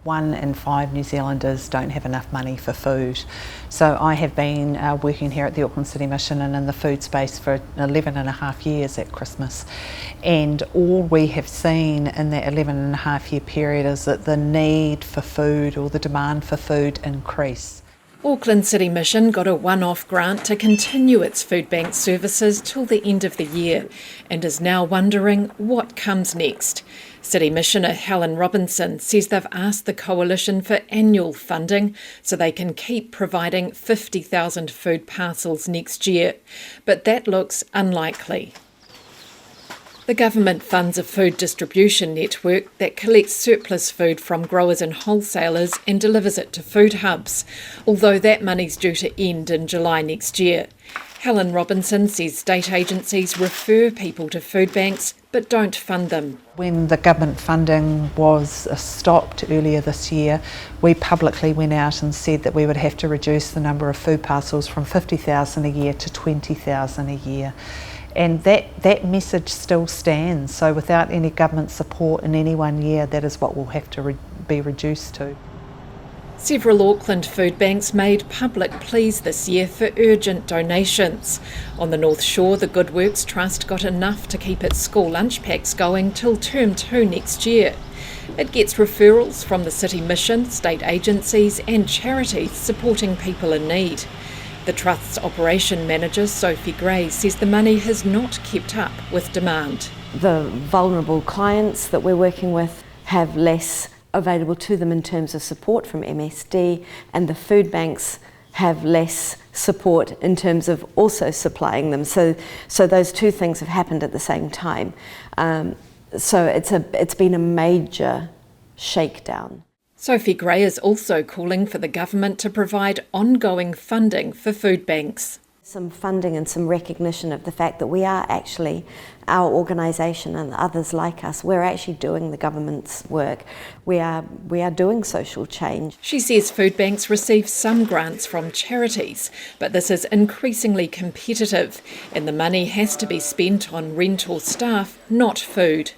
1 in 5 New Zealanders don't have enough money for food. So I have been working here at the Auckland City Mission and in the food space for 11 and a half years at Christmas. And all we have seen in that 11 and a half year period is that the need for food or the demand for food increase. Auckland City Mission got a one-off grant to continue its food bank services till the end of the year and is now wondering what comes next. City Missioner Helen Robinson says they've asked the Coalition for annual funding so they can keep providing 50,000 food parcels next year, but that looks unlikely. The government funds a food distribution network that collects surplus food from growers and wholesalers and delivers it to food hubs, although that money's due to end in July next year. Helen Robinson says state agencies refer people to food banks but don't fund them. When the government funding was stopped earlier this year, we publicly went out and said that we would have to reduce the number of food parcels from 50,000 a year to 20,000 a year. And that message still stands. So without any government support in any one year, that is what we'll have to be reduced to. Several Auckland food banks made public pleas this year for urgent donations. On the North Shore, the Good Works Trust got enough to keep its school lunch packs going till term 2 next year. It gets referrals from the City Mission, state agencies and charities supporting people in need. The Trust's operation manager, Sophie Gray, says the money has not kept up with demand. The vulnerable clients that we're working with have less available to them in terms of support from MSD, and the food banks have less support in terms of also supplying them. So those two things have happened at the same time. So it's been a major shakedown. Sophie Gray is also calling for the government to provide ongoing funding for food banks. Some funding and some recognition of the fact that we are actually, our organisation and others like us, we're actually doing the government's work. We are doing social change. She says food banks receive some grants from charities, but this is increasingly competitive and the money has to be spent on rent or staff, not food.